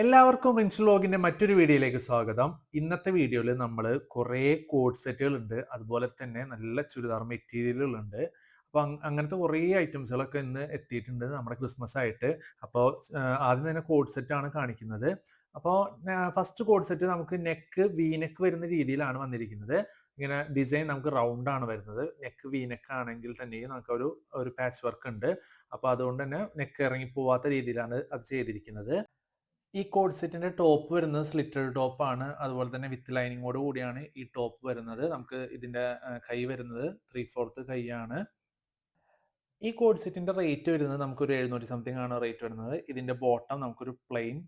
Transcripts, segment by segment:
എല്ലാവർക്കും പ്രിൻസ് വ്ലോഗിന്റെ മറ്റൊരു വീഡിയോയിലേക്ക് സ്വാഗതം. ഇന്നത്തെ വീഡിയോയിൽ നമ്മൾ കുറേ കോഡ് സെറ്റുകൾ ഉണ്ട്, അതുപോലെ തന്നെ നല്ല ചുരിദാർ മെറ്റീരിയലുകൾ ഉണ്ട്. അപ്പോൾ അങ്ങനത്തെ കുറേ ഐറ്റംസുകളൊക്കെ ഇന്ന് എത്തിയിട്ടുണ്ട് നമ്മുടെ ക്രിസ്മസ് ആയിട്ട്. അപ്പോൾ ആദ്യം തന്നെ കോഡ് സെറ്റാണ് കാണിക്കുന്നത്. അപ്പോൾ ഫസ്റ്റ് കോഡ് സെറ്റ് നമുക്ക് നെക്ക് വി നെക്ക് വരുന്ന രീതിയിലാണ് വന്നിരിക്കുന്നത്. ഇങ്ങനെ ഡിസൈൻ നമുക്ക് റൗണ്ട് ആണ് വരുന്നത്. നെക്ക് വി നെക്ക് ആണെങ്കിൽ തന്നെയും നമുക്ക് ഒരു പാച്ച് വർക്ക് ഉണ്ട്. അപ്പോൾ അതുകൊണ്ട് തന്നെ നെക്ക് ഇറങ്ങി പോവാത്ത രീതിയിലാണ് അത് ചെയ്തിരിക്കുന്നത്. ഈ കോഡ് സെറ്റിന്റെ ടോപ്പ് വരുന്നത് സ്ലിറ്റഡ് ടോപ്പാണ്. അതുപോലെ തന്നെ വിത്ത് ലൈനിങ്ങോട് കൂടിയാണ് ഈ ടോപ്പ് വരുന്നത്. നമുക്ക് ഇതിന്റെ കൈ വരുന്നത് 3/4 കൈയാണ്. ഈ കോഡ് സെറ്റിന്റെ റേറ്റ് വരുന്നത് നമുക്കൊരു 700 സംതിങ് ആണ് റേറ്റ് വരുന്നത്. ഇതിന്റെ ബോട്ടം നമുക്കൊരു പ്ലെയിൻ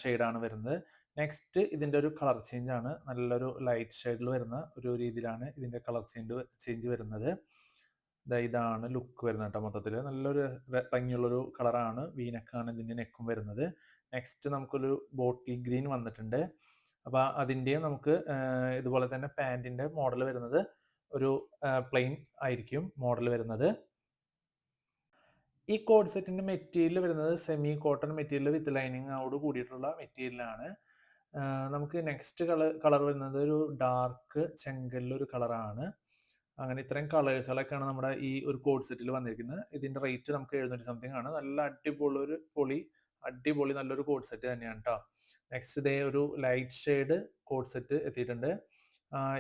ഷെയ്ഡാണ് വരുന്നത്. നെക്സ്റ്റ് ഇതിന്റെ ഒരു കളർ ചേഞ്ച് ആണ്. നല്ലൊരു ലൈറ്റ് ഷെയ്ഡിൽ വരുന്ന ഒരു രീതിയിലാണ് ഇതിന്റെ കളർ ചേഞ്ച് വരുന്നത്. ഇതാണ് ലുക്ക് വരുന്നത് കേട്ടോ. മൊത്തത്തിൽ നല്ലൊരു ഭംഗിയുള്ളൊരു കളറാണ്. വീനക്കാണ് ഇതിന്റെ നെക്കും വരുന്നത്. നെക്സ്റ്റ് നമുക്കൊരു ബോട്ടിൽ ഗ്രീൻ വന്നിട്ടുണ്ട്. അപ്പോൾ അതിൻ്റെയും നമുക്ക് ഇതുപോലെ തന്നെ പാൻറ്റിൻ്റെ മോഡൽ വരുന്നത് ഒരു പ്ലെയിൻ ആയിരിക്കും മോഡൽ വരുന്നത്. ഈ കോഡ് സെറ്റിന്റെ മെറ്റീരിയൽ വരുന്നത് സെമി കോട്ടൺ മെറ്റീരിയൽ വിത്ത് ലൈനിങ്ങോട് കൂടിയിട്ടുള്ള മെറ്റീരിയലാണ്. നമുക്ക് നെക്സ്റ്റ് കളർ വരുന്നത് ഒരു ഡാർക്ക് ചെങ്കല്ലൊരു കളറാണ്. അങ്ങനെ ഇത്രയും കളേഴ്സുകളൊക്കെയാണ് നമ്മുടെ ഈ ഒരു കോഡ് സെറ്റിൽ വന്നിരിക്കുന്നത്. ഇതിന്റെ റേറ്റ് നമുക്ക് 700 സംതിങ് ആണ്. നല്ല അടിപൊളി നല്ലൊരു കോഡ് സെറ്റ് തന്നെയാണ് കേട്ടോ. നെക്സ്റ്റ് ഇതേ ഒരു ലൈറ്റ് ഷെയ്ഡ് കോഡ് സെറ്റ് എത്തിയിട്ടുണ്ട്.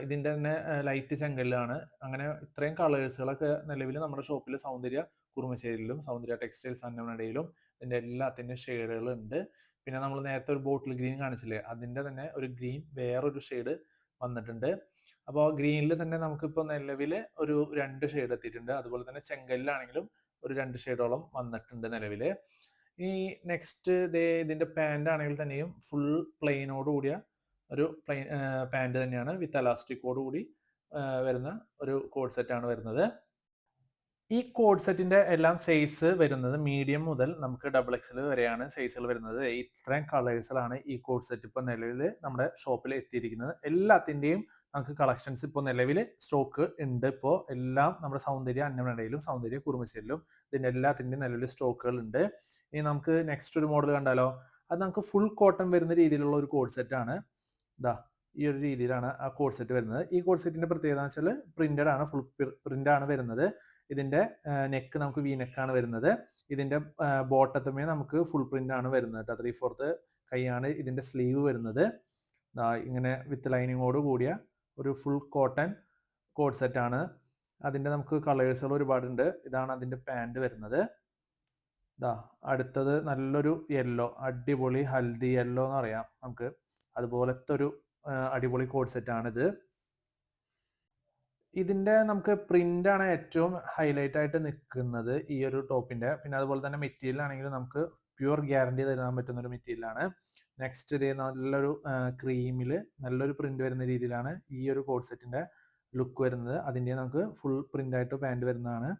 ഇതിന്റെ തന്നെ ലൈറ്റ് ചെങ്കല്ലാണ്. അങ്ങനെ ഇത്രയും കളേഴ്സുകളൊക്കെ നിലവിൽ നമ്മുടെ ഷോപ്പിൽ സൗന്ദര്യ കുറുമശ്ശേരിയിലും സൗന്ദര്യ ടെക്സ്റ്റൈൽസ് അന്നമനടയിലും ഇതിന്റെ എല്ലാത്തിൻ്റെ ഷെയ്ഡുകൾ ഉണ്ട്. പിന്നെ നമ്മൾ നേരത്തെ ഒരു ബോട്ടിൽ ഗ്രീൻ കാണിച്ചില്ലേ, അതിന്റെ തന്നെ ഒരു ഗ്രീൻ വേറൊരു ഷെയ്ഡ് വന്നിട്ടുണ്ട്. അപ്പോൾ ഗ്രീനിൽ തന്നെ നമുക്കിപ്പോൾ നിലവിൽ ഒരു 2 ഷെയ്ഡ് എത്തിയിട്ടുണ്ട്. അതുപോലെ തന്നെ ചെങ്കല്ലാണെങ്കിലും ഒരു 2 ഷെയ്ഡോളം വന്നിട്ടുണ്ട് നിലവിൽ. ഈ നെക്സ്റ്റ് ഇതിന്റെ പാന്റ് ആണെങ്കിൽ തന്നെയും ഫുൾ പ്ലെയിനോട് കൂടിയ ഒരു പ്ലെയിൻ പാന്റ് തന്നെയാണ് വിത്ത് അലാസ്റ്റിക്കോട് കൂടി വരുന്ന ഒരു കോഡ് സെറ്റാണ് വരുന്നത്. ഈ കോഡ് സെറ്റിന്റെ എല്ലാം സൈസ് വരുന്നത് മീഡിയം മുതൽ നമുക്ക് XXL വരെയാണ് സൈസുകൾ വരുന്നത്. ഇത്രയും കളേഴ്സിലാണ് ഈ കോഡ് സെറ്റ് ഇപ്പോൾ നിലവിൽ നമ്മുടെ ഷോപ്പിൽ എത്തിയിരിക്കുന്നത്. എല്ലാത്തിൻ്റെയും നമുക്ക് കളക്ഷൻസ് ഇപ്പോൾ നിലവിൽ സ്റ്റോക്ക് ഉണ്ട്. ഇപ്പോൾ എല്ലാം നമ്മുടെ സൗന്ദര്യ അന്നമനടയിലും സൗന്ദര്യ കുറുമശ്ശേരിയിലും ഇതിൻ്റെ എല്ലാത്തിൻ്റെയും നിലവിൽ സ്റ്റോക്കുകൾ ഉണ്ട്. ഇനി നമുക്ക് നെക്സ്റ്റ് ഒരു മോഡൽ കണ്ടാലോ. അത് നമുക്ക് ഫുൾ കോട്ടൺ വരുന്ന രീതിയിലുള്ള ഒരു കോഡ് സെറ്റാണ്. ഈ ഒരു രീതിയിലാണ് ആ കോഡ് സെറ്റ് വരുന്നത്. ഈ കോഡ് സെറ്റിന്റെ പ്രത്യേകത എന്ന് വെച്ചാൽ പ്രിന്റഡ് ആണ്, ഫുൾ പ്രിന്റ് ആണ് വരുന്നത്. ഇതിന്റെ നെക്ക് നമുക്ക് വി നെക്കാണ് വരുന്നത്. ഇതിന്റെ ബോട്ടത്തുമേ നമുക്ക് ഫുൾ പ്രിന്റ് ആണ് വരുന്നത് കേട്ടോ. 3/4 കൈയാണ് ഇതിന്റെ സ്ലീവ് വരുന്നത്. ഇങ്ങനെ വിത്ത് ലൈനിങ്ങോട് കൂടിയ ഒരു ഫുൾ കോട്ടൺ കോഡ് സെറ്റ് ആണ്. അതിന്റെ നമുക്ക് കളേഴ്സുകൾ ഒരുപാടുണ്ട്. ഇതാണ് അതിന്റെ പാൻറ് വരുന്നത്. അടുത്തത് നല്ലൊരു യെല്ലോ, അടിപൊളി ഹൽദി യെല്ലോ എന്ന് പറയാം നമുക്ക്. അതുപോലത്തെ ഒരു അടിപൊളി കോഡ് സെറ്റ് ആണിത്. ഇതിന്റെ നമുക്ക് പ്രിന്റ് ആണ് ഏറ്റവും ഹൈലൈറ്റ് ആയിട്ട് നിൽക്കുന്നത് ഈ ഒരു ടോപ്പിന്റെ. പിന്നെ അതുപോലെ തന്നെ മെറ്റീരിയൽ ആണെങ്കിലും നമുക്ക് പ്യുവർ ഗ്യാരണ്ടി തരാൻ പറ്റുന്ന ഒരു മെറ്റീരിയലാണ്. നെക്സ്റ്റ് ഇത് നല്ലൊരു ക്രീമില് നല്ലൊരു പ്രിന്റ് വരുന്ന രീതിയിലാണ് ഈ ഒരു കോഡ് സെറ്റിന്റെ ലുക്ക് വരുന്നത്. അതിന്റെ നമുക്ക് ഫുൾ പ്രിന്റ് ആയിട്ട് പാൻറ് വരുന്നതാണ്.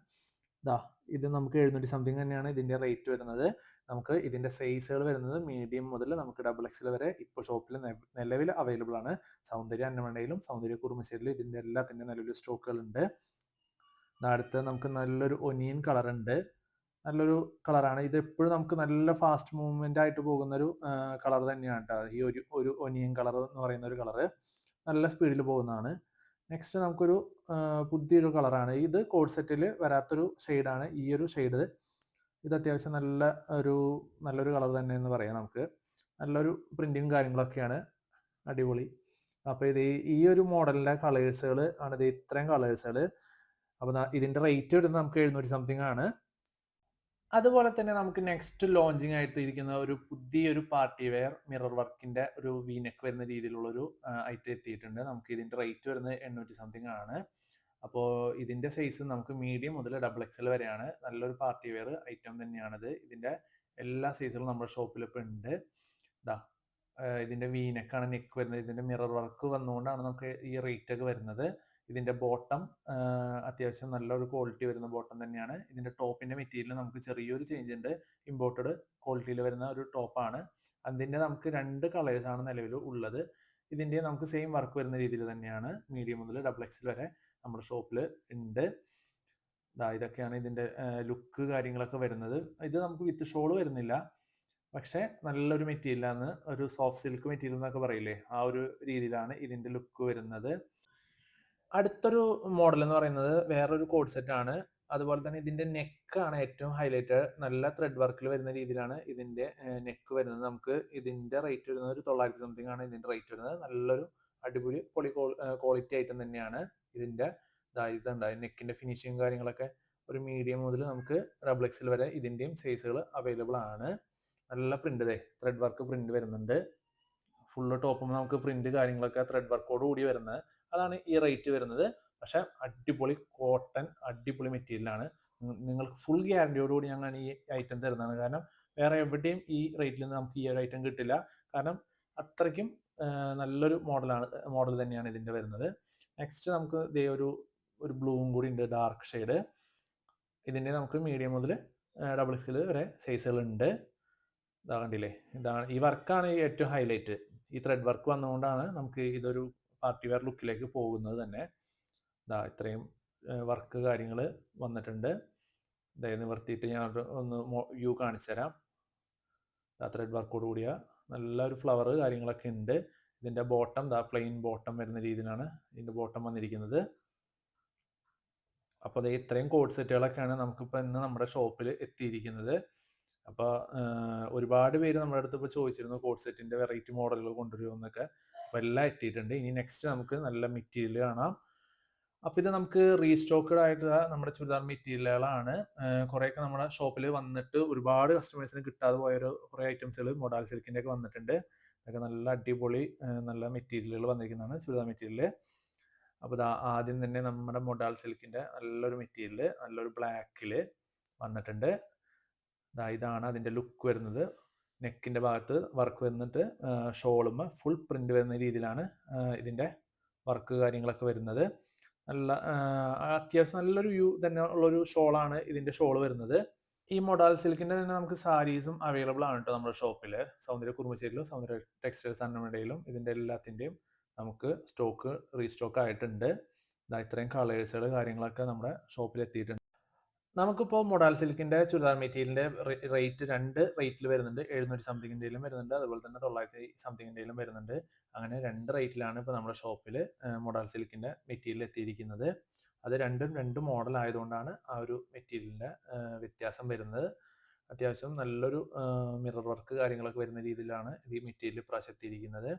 ഇത് നമുക്ക് 700 സംതിങ് തന്നെയാണ് ഇതിന്റെ റേറ്റ് വരുന്നത്. നമുക്ക് ഇതിന്റെ സൈസുകൾ വരുന്നത് മീഡിയം മുതൽ നമുക്ക് XXL വരെ ഇപ്പോൾ ഷോപ്പിൽ നിലവിൽ അവൈലബിൾ ആണ്. സൗന്ദര്യ അന്നമനയിലും സൗന്ദര്യ കുറുമശ്ശേരിയിലും ഇതിന്റെ എല്ലാത്തിന്റെ നിലവിൽ സ്റ്റോക്കുകൾ ഉണ്ട്. അടുത്ത് നമുക്ക് നല്ലൊരു ഒനിയൻ കളർ ഉണ്ട്. നല്ലൊരു കളറാണ് ഇത്. എപ്പോഴും നമുക്ക് നല്ല ഫാസ്റ്റ് മൂവ്മെന്റ് ആയിട്ട് പോകുന്ന ഒരു കളർ തന്നെയാണ് കേട്ടോ. ഈ ഒരു ഒനിയൻ കളർ എന്ന് പറയുന്ന ഒരു കളറ് നല്ല സ്പീഡിൽ പോകുന്നതാണ്. നെക്സ്റ്റ് നമുക്കൊരു പുതിയൊരു കളറാണ്. ഇത് കോഡ് സെറ്റിൽ വരാത്തൊരു ഷെയ്ഡാണ് ഈ ഒരു ഷെയ്ഡ്. ഇത് അത്യാവശ്യം നല്ലൊരു കളർ തന്നെ എന്ന് പറയാം നമുക്ക്. നല്ലൊരു പ്രിന്റിങ് കാര്യങ്ങളൊക്കെയാണ്, അടിപൊളി. അപ്പോൾ ഇത് ഈ ഒരു മോഡലിന്റെ കളേഴ്സുകൾ ആണ് ഇത്, ഇത്രയും കളേഴ്സുകൾ. അപ്പോൾ ഇതിന്റെ റേറ്റ് വരുന്നത് നമുക്ക് 700 സംതിങ് ആണ്. അതുപോലെ തന്നെ നമുക്ക് നെക്സ്റ്റ് ലോഞ്ചിങ് ആയിട്ട് ഇരിക്കുന്ന ഒരു പുതിയൊരു പാർട്ടി വെയർ മിറർ വർക്കിന്റെ ഒരു വീനെക്ക് വരുന്ന രീതിയിലുള്ള ഒരു ഐറ്റം എത്തിയിട്ടുണ്ട്. നമുക്ക് ഇതിന്റെ റേറ്റ് വരുന്നത് 800 സംതിങ് ആണ്. അപ്പോൾ ഇതിന്റെ സൈസ് നമുക്ക് മീഡിയം മുതൽ XXL വരെയാണ്. നല്ലൊരു പാർട്ടി വെയർ ഐറ്റം തന്നെയാണിത്. ഇതിന്റെ എല്ലാ സൈസുകളും നമ്മുടെ ഷോപ്പിൽ ഇപ്പോൾ ഉണ്ട്. ഇതിന്റെ വീനെക്കാണ് നെക്ക് വരുന്നത്. ഇതിന്റെ മിറർ വർക്ക് വന്നുകൊണ്ടാണ് നമുക്ക് ഈ റേറ്റ് ഒക്കെ വരുന്നത്. ഇതിന്റെ ബോട്ടം അത്യാവശ്യം നല്ലൊരു ക്വാളിറ്റി വരുന്ന ബോട്ടം തന്നെയാണ്. ഇതിന്റെ ടോപ്പിന്റെ മെറ്റീരിയൽ നമുക്ക് ചെറിയൊരു ചേഞ്ച് ഉണ്ട്. ഇമ്പോർട്ടഡ് ക്വാളിറ്റിയിൽ വരുന്ന ഒരു ടോപ്പാണ്. അതിന്റെ നമുക്ക് 2 കളേഴ്സ് ആണ് നിലവിൽ ഉള്ളത്. ഇതിന്റെ നമുക്ക് സെയിം വർക്ക് വരുന്ന രീതിയിൽ തന്നെയാണ് മീഡിയം മുതൽ XXL വരെ നമ്മുടെ ഷോപ്പിൽ ഉണ്ട്. ഇതൊക്കെയാണ് ഇതിന്റെ ലുക്ക് കാര്യങ്ങളൊക്കെ വരുന്നത്. ഇത് നമുക്ക് വിത്ത് ഷോൾ വരുന്നില്ല, പക്ഷെ നല്ലൊരു മെറ്റീരിയലാണ്, ഒരു സോഫ്റ്റ് സിൽക്ക് മെറ്റീരിയൽ എന്നൊക്കെ പറയില്ലേ, ആ ഒരു രീതിയിലാണ് ഇതിന്റെ ലുക്ക് വരുന്നത്. അടുത്തൊരു മോഡൽ എന്ന് പറയുന്നത് വേറൊരു കോഡ് സെറ്റ് ആണ്. അതുപോലെ തന്നെ ഇതിന്റെ നെക്കാണ് ഏറ്റവും ഹൈലൈറ്റ്. നല്ല ത്രെഡ് വർക്കിൽ വരുന്ന രീതിയിലാണ് ഇതിന്റെ നെക്ക് വരുന്നത്. നമുക്ക് ഇതിന്റെ റേറ്റ് വരുന്നത് ഒരു 900 സംതിങ് ആണ് ഇതിന്റെ റേറ്റ് വരുന്നത്. നല്ലൊരു അടിപൊളി ക്വാളിറ്റി ഐറ്റം തന്നെയാണ് ഇതിന്റെ. ഇതുണ്ട് നെക്കിന്റെ ഫിനിഷിങ് കാര്യങ്ങളൊക്കെ ഒരു മീഡിയം മുതൽ നമുക്ക് ഡബിൾ എക്സിൽ വരെ ഇതിന്റെയും സൈസുകൾ അവൈലബിൾ ആണ്. നല്ല പ്രിന്റ്, ത്രെഡ് വർക്ക് പ്രിന്റ് വരുന്നുണ്ട്. ഫുള്ള് ടോപ്പും നമുക്ക് പ്രിന്റ് കാര്യങ്ങളൊക്കെ ത്രെഡ് വർക്കോട് കൂടി വരുന്നത്. അതാണ് ഈ റേറ്റ് വരുന്നത്. പക്ഷെ അടിപൊളി കോട്ടൺ, അടിപൊളി മെറ്റീരിയലാണ്. നിങ്ങൾക്ക് ഫുൾ ഗ്യാരണ്ടിയോടുകൂടി ഞങ്ങൾ ഈ ഐറ്റം തരുന്നതാണ്. കാരണം വേറെ എവിടെയും ഈ റേറ്റിൽ നിന്ന് നമുക്ക് ഈ ഒരു ഐറ്റം കിട്ടില്ല. കാരണം അത്രയ്ക്കും നല്ലൊരു മോഡൽ തന്നെയാണ് ഇതിന്റെ വരുന്നത്. നെക്സ്റ്റ് നമുക്ക് ഇതേ ഒരു ബ്ലൂവും കൂടി ഉണ്ട്, ഡാർക്ക് ഷെയ്ഡ്. ഇതിന്റെ നമുക്ക് മീഡിയം മുതൽ ഡബിൾ എക്സിൽ വരെ സൈസുകൾ ഉണ്ട്. ഇതാ കണ്ടില്ലേ, ഇതാണ് ഈ വർക്കാണ് ഏറ്റവും ഹൈലൈറ്റ്. ഈ ത്രെഡ് വർക്ക് വന്നുകൊണ്ടാണ് നമുക്ക് ഇതൊരു പാർട്ടി വെയർ ലുക്കിലേക്ക് പോകുന്നത് തന്നെ. ഇത്രയും വർക്ക് കാര്യങ്ങൾ വന്നിട്ടുണ്ട്. നിവർത്തിയിട്ട് ഞാൻ ഒന്ന് വ്യൂ കാണിച്ചു തരാം. ത്രെഡ് വർക്കോട് കൂടിയ നല്ലൊരു ഫ്ലവർ കാര്യങ്ങളൊക്കെ ഉണ്ട്. ഇതിന്റെ ബോട്ടം പ്ലെയിൻ ബോട്ടം വരുന്ന രീതിയിലാണ് ഇതിന്റെ ബോട്ടം വന്നിരിക്കുന്നത്. അപ്പോൾ ഇത്രയും കോഡ് സെറ്റുകളൊക്കെയാണ് നമുക്കിപ്പോൾ ഇന്ന് നമ്മുടെ ഷോപ്പിൽ എത്തിയിരിക്കുന്നത്. അപ്പോൾ ഒരുപാട് പേര് നമ്മുടെ അടുത്ത് ഇപ്പോൾ ചോദിച്ചിരുന്നു കോഡ് സെറ്റിന്റെ വെറൈറ്റി മോഡലുകൾ കൊണ്ടുവരുമെന്നൊക്കെ. അപ്പോൾ എല്ലാം എത്തിയിട്ടുണ്ട്. ഇനി നെക്സ്റ്റ് നമുക്ക് നല്ല മെറ്റീരിയൽ കാണാം. അപ്പോൾ ഇത് നമുക്ക് റീസ്റ്റോക്കഡ് ആയിട്ടുള്ള നമ്മുടെ ചുരിദാർ മെറ്റീരിയലുകളാണ്. കുറേയൊക്കെ നമ്മുടെ ഷോപ്പിൽ വന്നിട്ട് ഒരുപാട് കസ്റ്റമേഴ്സിന് കിട്ടാതെ പോയൊരു കുറേ ഐറ്റംസുകൾ മൊഡാൽ സിൽക്കിന്റെ ഒക്കെ വന്നിട്ടുണ്ട്. അതൊക്കെ നല്ല അടിപൊളി നല്ല മെറ്റീരിയലുകൾ വന്നിരിക്കുന്നതാണ്, ചുരിദാർ മെറ്റീരിയൽ. അപ്പോൾ ആദ്യം തന്നെ നമ്മുടെ മൊഡാൽ സിൽക്കിന്റെ നല്ലൊരു മെറ്റീരിയൽ, നല്ലൊരു ബ്ലാക്കിൽ വന്നിട്ടുണ്ട്. ഇതാണ് അതിന്റെ ലുക്ക് വരുന്നത്. നെക്കിന്റെ ഭാഗത്ത് വർക്ക് വന്നിട്ട് ഷോളും ഫുൾ പ്രിന്റ് വരുന്ന രീതിയിലാണ് ഇതിന്റെ വർക്ക് കാര്യങ്ങളൊക്കെ വരുന്നത്. നല്ല അത്യാവശ്യം നല്ലൊരു വ്യൂ തന്നെ ഉള്ളൊരു ഷോളാണ് ഇതിന്റെ ഷോൾ വരുന്നത്. ഈ മൊഡാൽ സിൽക്കിന്റെ തന്നെ നമുക്ക് സാരീസും അവൈലബിൾ ആണ് കേട്ടോ നമ്മുടെ ഷോപ്പിൽ. സൗന്ദര്യ കുറുമശ്ശേരിയിലും സൗന്ദര്യ ടെക്സ്റ്റൈൽസ് അന്നമടയിലും ഇതിന്റെ എല്ലാത്തിന്റെയും നമുക്ക് സ്റ്റോക്ക് റീസ്റ്റോക്ക് ആയിട്ടുണ്ട്. ഇത്രയും കളേഴ്സുകൾ കാര്യങ്ങളൊക്കെ നമ്മുടെ ഷോപ്പിൽ എത്തിയിട്ടുണ്ട്. നമുക്കിപ്പോൾ മൊഡാൽ സിൽക്കിന്റെ ചുരിദാർ മെറ്റീരിയലിന്റെ റേറ്റ് രണ്ട് റേറ്റിൽ വരുന്നുണ്ട്. 700 സംതിങ്ങിന്റെയിലും വരുന്നുണ്ട്, അതുപോലെ തന്നെ 900 സംതിങ്ങിന്റെയിലും വരുന്നുണ്ട്. അങ്ങനെ രണ്ട് റേറ്റിലാണ് ഇപ്പോൾ നമ്മുടെ ഷോപ്പിൽ മൊഡാൽ സിൽക്കിന്റെ മെറ്റീരിയൽ എത്തിയിരിക്കുന്നത്. അത് രണ്ട് മോഡൽ ആയതുകൊണ്ടാണ് ആ ഒരു മെറ്റീരിയലിന്റെ വ്യത്യാസം വരുന്നത്. അത്യാവശ്യം നല്ലൊരു മിറർ വർക്ക് കാര്യങ്ങളൊക്കെ വരുന്ന രീതിയിലാണ് ഈ മെറ്റീരിയൽ ഇപ്രാവശ്യം എത്തിയിരിക്കുന്നത്.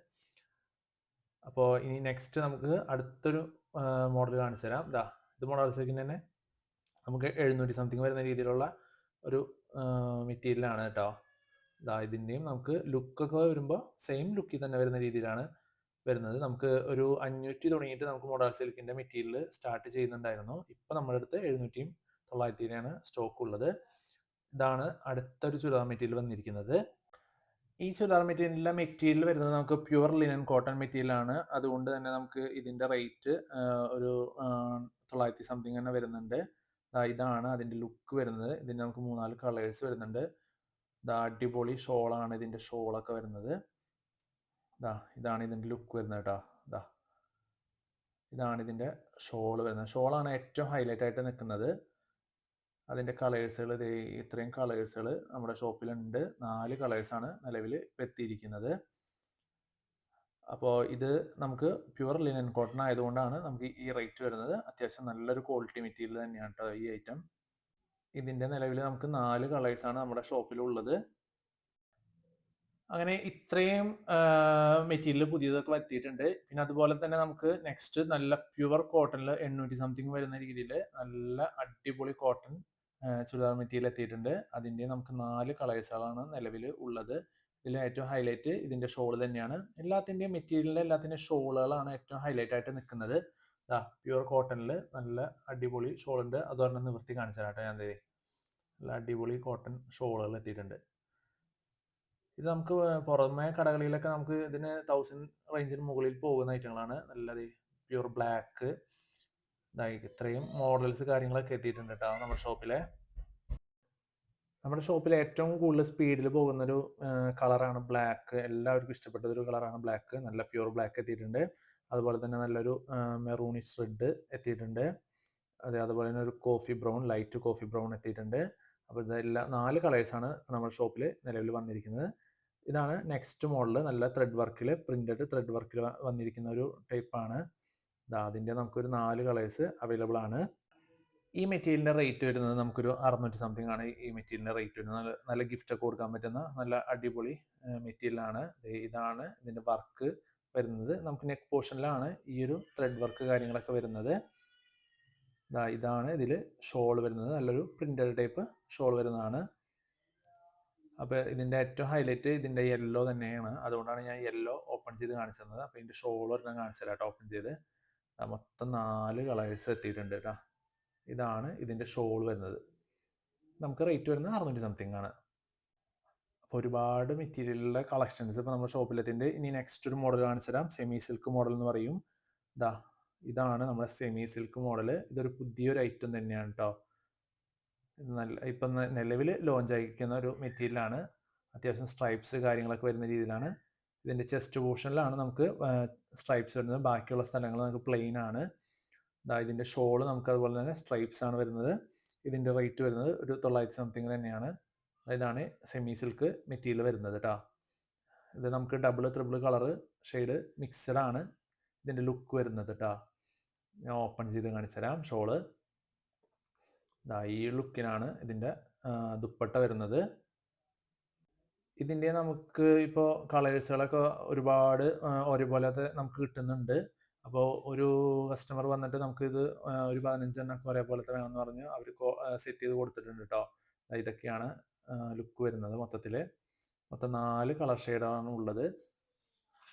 അപ്പോൾ ഇനി നെക്സ്റ്റ് നമുക്ക് അടുത്തൊരു മോഡൽ കാണിച്ചു തരാം. ഇത് മൊഡാൽ സിൽക്കിന്റെ തന്നെ നമുക്ക് 700 സംതിങ് വരുന്ന രീതിയിലുള്ള ഒരു മെറ്റീരിയലാണ് കേട്ടോ. ഇതിൻ്റെയും നമുക്ക് ലുക്കൊക്കെ വരുമ്പോൾ സെയിം ലുക്കിൽ തന്നെ വരുന്ന രീതിയിലാണ് വരുന്നത്. നമുക്ക് ഒരു 500 തുടങ്ങിയിട്ട് നമുക്ക് മൊഡാൽ സിൽക്കിന്റെ മെറ്റീരിയൽ സ്റ്റാർട്ട് ചെയ്യുന്നുണ്ടായിരുന്നു. ഇപ്പം നമ്മുടെ അടുത്ത് 700-യും 900-യാണ് സ്റ്റോക്ക് ഉള്ളത്. ഇതാണ് അടുത്തൊരു ചുരിദാർ മെറ്റീരിയൽ വന്നിരിക്കുന്നത്. ഈ ചുരിദാർ മെറ്റീരിയൽ വരുന്നത് നമുക്ക് പ്യുവർ ലിനൻ കോട്ടൺ മെറ്റീരിയൽ ആണ്. അതുകൊണ്ട് തന്നെ നമുക്ക് ഇതിന്റെ റേറ്റ് ഒരു 900 സംതിങ് തന്നെ വരുന്നുണ്ട്. ഇതാണ് അതിന്റെ ലുക്ക് വരുന്നത്. ഇതിന് നമുക്ക് 3-4 കളേഴ്സ് വരുന്നുണ്ട്. അടിപൊളി ഷോളാണ് ഇതിന്റെ ഷോളൊക്കെ വരുന്നത്. ഇതാണ് ഇതിന്റെ ലുക്ക് വരുന്നത് കേട്ടോ. ഇതാണ് ഇതിന്റെ ഷോൾ വരുന്നത്. ഷോളാണ് ഏറ്റവും ഹൈലൈറ്റ് ആയിട്ട് നിൽക്കുന്നത്. അതിന്റെ കളേഴ്സുകൾ ഇത്രയും കളേഴ്സുകൾ നമ്മുടെ ഷോപ്പിലുണ്ട്. 4 കളേഴ്സാണ് നിലവിൽ എത്തിയിരിക്കുന്നത്. അപ്പോൾ ഇത് നമുക്ക് പ്യുവർ ലിനൻ കോട്ടൺ ആയതുകൊണ്ടാണ് നമുക്ക് ഈ റേറ്റ് വരുന്നത്. അത്യാവശ്യം നല്ലൊരു ക്വാളിറ്റി മെറ്റീരിയൽ തന്നെയാണ് കേട്ടോ ഈ ഐറ്റം. ഇതിന്റെ നിലവിൽ നമുക്ക് 4 കളേഴ്സാണ് നമ്മുടെ ഷോപ്പിലുള്ളത്. അങ്ങനെ ഇത്രയും മെറ്റീരിയൽ പുതിയതൊക്കെ എത്തിയിട്ടുണ്ട്. പിന്നെ അതുപോലെ തന്നെ നമുക്ക് നെക്സ്റ്റ് നല്ല പ്യുവർ കോട്ടണിൽ 800 സംതിങ് വരുന്ന രീതിയിൽ നല്ല അടിപൊളി കോട്ടൺ ചുരിദാർ മെറ്റീരിയൽ എത്തിയിട്ടുണ്ട്. അതിൻ്റെ നമുക്ക് 4 കളേഴ്സുകളാണ് നിലവിൽ ഉള്ളത്. ഇതിൽ ഏറ്റവും ഹൈലൈറ്റ് ഇതിന്റെ ഷോൾ തന്നെയാണ്. എല്ലാത്തിൻ്റെയും മെറ്റീരിയലിലെ എല്ലാത്തിൻ്റെയും ഷോളുകളാണ് ഏറ്റവും ഹൈലൈറ്റ് ആയിട്ട് നിൽക്കുന്നത്. പ്യുവർ കോട്ടണിൽ നല്ല അടിപൊളി ഷോൾ ഉണ്ട്. അതുപോലെ നിവൃത്തി കാണിച്ചു തരാം കേട്ടോ. ഞാൻ നല്ല അടിപൊളി കോട്ടൺ ഷോളുകൾ എത്തിയിട്ടുണ്ട്. ഇത് നമുക്ക് പുറമെ കടകളിലൊക്കെ നമുക്ക് ഇതിന് 1000 റേഞ്ചിന് മുകളിൽ പോകുന്ന ഐറ്റങ്ങളാണ്. നല്ലത് പ്യുവർ ബ്ലാക്ക്, ഇത്രയും മോഡൽസ് കാര്യങ്ങളൊക്കെ എത്തിയിട്ടുണ്ട് കേട്ടോ നമ്മുടെ ഷോപ്പിലെ. നമ്മുടെ ഷോപ്പിൽ ഏറ്റവും കൂടുതൽ സ്പീഡിൽ പോകുന്നൊരു കളറാണ് ബ്ലാക്ക്. എല്ലാവർക്കും ഇഷ്ടപ്പെട്ട ഒരു കളറാണ് ബ്ലാക്ക്. നല്ല പ്യുവർ ബ്ലാക്ക് എത്തിയിട്ടുണ്ട്. അതുപോലെ തന്നെ നല്ലൊരു മെറൂണിഷ് റെഡ് എത്തിയിട്ടുണ്ട്. അതുപോലെ തന്നെ ഒരു coffee brown, light coffee brown എത്തിയിട്ടുണ്ട്. അപ്പോൾ ഇതെല്ലാം 4 കളേഴ്സാണ് നമ്മുടെ ഷോപ്പിൽ നിലവിൽ വന്നിരിക്കുന്നത്. ഇതാണ് നെക്സ്റ്റ് മോഡൽ, നല്ല ത്രെഡ് വർക്കിൽ, പ്രിന്റഡ് ത്രെഡ് വർക്കിൽ വന്നിരിക്കുന്ന ഒരു ടൈപ്പാണ്. അതിൻ്റെ നമുക്കൊരു 4 കളേഴ്സ് അവൈലബിൾ ആണ്. ഈ മെറ്റീരിയലിൻ്റെ റേറ്റ് വരുന്നത് നമുക്കൊരു 600 സംതിങ് ആണ്. ഈ മെറ്റീരിയലിൻ്റെ റേറ്റ് വരുന്നത് നല്ല നല്ല ഗിഫ്റ്റ് ഒക്കെ കൊടുക്കാൻ പറ്റുന്ന നല്ല അടിപൊളി മെറ്റീരിയലാണ്. ഇതാണ് ഇതിൻ്റെ വർക്ക് വരുന്നത്. നമുക്ക് നെക്ക് പോർഷനിലാണ് ഈ ഒരു ത്രെഡ് വർക്ക് കാര്യങ്ങളൊക്കെ വരുന്നത്. ഇതാണ് ഇതിൽ ഷോൾ വരുന്നത്, നല്ലൊരു പ്രിന്റഡ് ടൈപ്പ് ഷോൾ വരുന്നതാണ്. അപ്പോൾ ഇതിൻ്റെ ഏറ്റവും ഹൈലൈറ്റ് ഇതിൻ്റെ യെല്ലോ തന്നെയാണ്. അതുകൊണ്ടാണ് ഞാൻ യെല്ലോ ഓപ്പൺ ചെയ്ത് കാണിച്ചു തന്നത്. അപ്പോൾ ഇതിൻ്റെ ഷോൾ ഒരെണ്ണം കാണിച്ചു തരാം ഓപ്പൺ ചെയ്ത്. മൊത്തം 4 കളേഴ്സ് എത്തിയിട്ടുണ്ട് കേട്ടോ. ഇതാണ് ഇതിൻ്റെ ഷോൾ വരുന്നത്. നമുക്ക് റേറ്റ് വരുന്നത് 600 സംതിങ് ആണ്. അപ്പോൾ ഒരുപാട് മെറ്റീരിയലിലെ കളക്ഷൻസ് ഇപ്പോൾ നമ്മുടെ ഷോപ്പിലെത്തിൻ്റെ. ഇനി നെക്സ്റ്റ് ഒരു മോഡൽ കാണിച്ചു തരാം. സെമി സിൽക്ക് മോഡൽ എന്ന് പറയും. ഇതാണ് നമ്മുടെ സെമി സിൽക്ക് മോഡൽ. ഇതൊരു പുതിയൊരു ഐറ്റം തന്നെയാണ് കേട്ടോ. ഇപ്പം നിലവിൽ ലോഞ്ച് ആയിരിക്കുന്ന ഒരു മെറ്റീരിയലാണ്. അത്യാവശ്യം സ്ട്രൈപ്സ് കാര്യങ്ങളൊക്കെ വരുന്ന രീതിയിലാണ്. ഇതിൻ്റെ ചെസ്റ്റ് പോർഷനിലാണ് നമുക്ക് സ്ട്രൈപ്സ് വരുന്നത്. ബാക്കിയുള്ള സ്ഥലങ്ങൾ നമുക്ക് പ്ലെയിൻ ആണ്. ഇതിൻ്റെ ഷോള് നമുക്ക് അതുപോലെ തന്നെ സ്ട്രൈപ്സ് ആണ് വരുന്നത്. ഇതിൻ്റെ റേറ്റ് വരുന്നത് ഒരു 900 സംതിങ് തന്നെയാണ്. ഇതാണ് സെമി സിൽക്ക് മെറ്റീരിയൽ വരുന്നത് കേട്ടോ. ഇത് നമുക്ക് double triple colour shade mixed ആണ് ഇതിൻ്റെ ലുക്ക് വരുന്നത് കേട്ടോ. ഞാൻ ഓപ്പൺ ചെയ്ത് കാണിച്ചു തരാം. ഷോള് ഈ ലുക്കിനാണ് ഇതിൻ്റെ ദുപ്പട്ട വരുന്നത്. ഇതിൻ്റെ നമുക്ക് ഇപ്പോൾ കളേഴ്സുകളൊക്കെ ഒരുപാട് ഒരേപോലത്തെ നമുക്ക് കിട്ടുന്നുണ്ട്. അപ്പോൾ ഒരു കസ്റ്റമർ വന്നിട്ട് നമുക്കിത് ഒരു 15 എണ്ണമൊക്കെ ഒരേപോലത്തെ വേണമെന്ന് പറഞ്ഞ് അവർ സെറ്റ് ചെയ്ത് കൊടുത്തിട്ടുണ്ട് കേട്ടോ. ഇതൊക്കെയാണ് ലുക്ക് വരുന്നത്. മൊത്തം 4 കളർ ഷെയ്ഡാണ് ഉള്ളത്.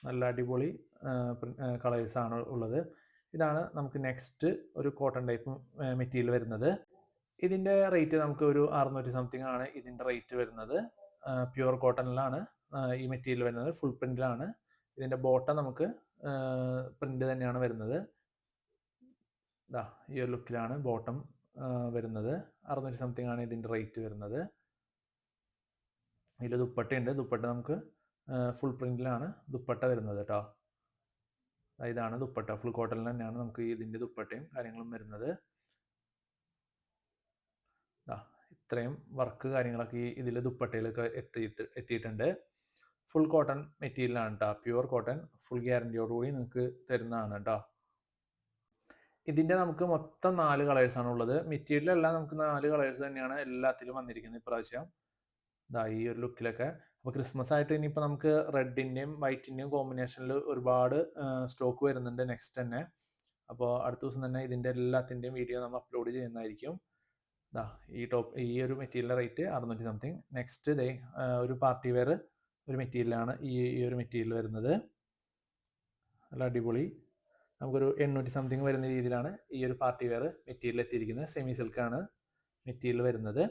നല്ല അടിപൊളി കളേഴ്സാണ് ഉള്ളത്. ഇതാണ് നമുക്ക് നെക്സ്റ്റ് ഒരു കോട്ടൺ ടൈപ്പ് മെറ്റീരിയൽ വരുന്നത്. ഇതിൻ്റെ റേറ്റ് നമുക്ക് ഒരു 600 സംതിങ് ആണ് ഇതിൻ്റെ റേറ്റ് വരുന്നത്. പ്യുവർ കോട്ടണിലാണ് ഈ മെറ്റീരിയൽ വരുന്നത്. ഫുൾ പ്രിന്റിലാണ്. ഇതിൻ്റെ ബോട്ടം നമുക്ക് പ്രിന്റ് തന്നെയാണ് വരുന്നത്. ഈ ഒരു ലുക്കിലാണ് ബോട്ടം വരുന്നത്. 600 സംതിങ് ആണ് ഇതിൻ്റെ റേറ്റ് വരുന്നത്. ഇതിൽ ദുപ്പട്ടയുണ്ട്. ദുപ്പട്ട നമുക്ക് ഫുൾ പ്രിന്റിലാണ് ദുപ്പട്ട വരുന്നത് കേട്ടോ. ഇതാണ് ദുപ്പട്ട. ഫുൾ കോട്ടണിൽ തന്നെയാണ് നമുക്ക് ഇതിൻ്റെ ദുപ്പട്ടയും കാര്യങ്ങളും വരുന്നത്. ഇത്രയും വർക്ക് കാര്യങ്ങളൊക്കെ ഇതിൽ ദുപ്പട്ടയിലൊക്കെ എത്തിയിട്ടുണ്ട്. ഫുൾ കോട്ടൺ മെറ്റീരിയലാണ് കേട്ടോ. പ്യുവർ കോട്ടൺ, ഫുൾ ഗ്യാരണ്ടിയോടുകൂടി നിങ്ങൾക്ക് തരുന്നതാണ് കേട്ടോ. ഇതിൻ്റെ നമുക്ക് മൊത്തം 4 കളേഴ്സാണ് ഉള്ളത്. മെറ്റീരിയലെല്ലാം നമുക്ക് 4 കളേഴ്സ് തന്നെയാണ് എല്ലാത്തിലും വന്നിരിക്കുന്നത് ഇപ്രാവശ്യം. ഈ ഒരു ലുക്കിലൊക്കെ. അപ്പോൾ ക്രിസ്മസ് ആയിട്ട് ഇനിയിപ്പോൾ നമുക്ക് റെഡിൻ്റെയും വൈറ്റിൻ്റെയും കോമ്പിനേഷനിൽ ഒരുപാട് സ്റ്റോക്ക് വരുന്നുണ്ട് നെക്സ്റ്റ് തന്നെ. അപ്പോൾ അടുത്ത ദിവസം തന്നെ ഇതിൻ്റെ എല്ലാത്തിൻ്റെയും വീഡിയോ നമ്മൾ അപ്ലോഡ് ചെയ്യുന്നതായിരിക്കും. ഈ ഒരു മെറ്റീരിയലിൻ്റെ റേറ്റ് 600 സംതിങ്. നെക്സ്റ്റ് ഒരു പാർട്ടി വെയർ ഒരു മെറ്റീരിയലാണ് ഈ ഒരു മെറ്റീരിയൽ വരുന്നത്. നല്ല അടിപൊളി. നമുക്കൊരു 800 സംതിങ് വരുന്ന രീതിയിലാണ് ഈ ഒരു പാർട്ടി വെയർ മെറ്റീരിയൽ എത്തിയിരിക്കുന്നത്. സെമി സിൽക്കാണ് മെറ്റീരിയൽ വരുന്നത്.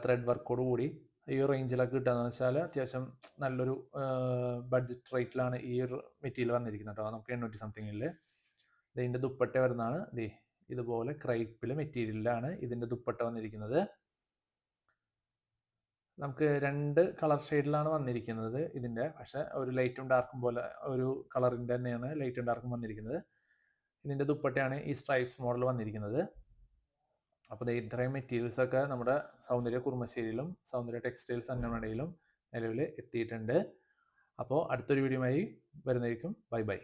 ത്രെഡ് വർക്കോട് കൂടി ഈ ഒരു റേഞ്ചിലൊക്കെ കിട്ടുകയെന്ന് വെച്ചാൽ അത്യാവശ്യം നല്ലൊരു ബഡ്ജറ്റ് റേറ്റിലാണ് ഈ ഒരു മെറ്റീരിയൽ വന്നിരിക്കുന്നത് കേട്ടോ. നമുക്ക് 800 സംതിങ്ങിൽ. ഇതിൻ്റെ ദുപ്പട്ട വരുന്നതാണ് ഇതുപോലെ ക്രൈപ്പിൽ മെറ്റീരിയലിലാണ് ഇതിൻ്റെ ദുപ്പട്ട വന്നിരിക്കുന്നത്. നമുക്ക് 2 കളർ ഷെയ്ഡിലാണ് വന്നിരിക്കുന്നത് ഇതിൻ്റെ. പക്ഷേ ഒരു ലൈറ്റും ഡാർക്കും പോലെ ഒരു കളറിൻ്റെ തന്നെയാണ് ലൈറ്റും ഡാർക്കും വന്നിരിക്കുന്നത്. ഇതിൻ്റെ ദുപ്പട്ടയാണ് ഈ സ്ട്രൈപ്സ് മോഡൽ വന്നിരിക്കുന്നത്. അപ്പോൾ ഇത്രയും മെറ്റീരിയൽസൊക്കെ നമ്മുടെ സൗന്ദര്യ കുറുമശ്ശേരിയിലും സൗന്ദര്യ ടെക്സ്റ്റൈൽസ് അന്നമടയിലും നിലവിൽ എത്തിയിട്ടുണ്ട്. അപ്പോൾ അടുത്തൊരു വീഡിയോയുമായി വരുന്നതായിരിക്കും. Bye bye.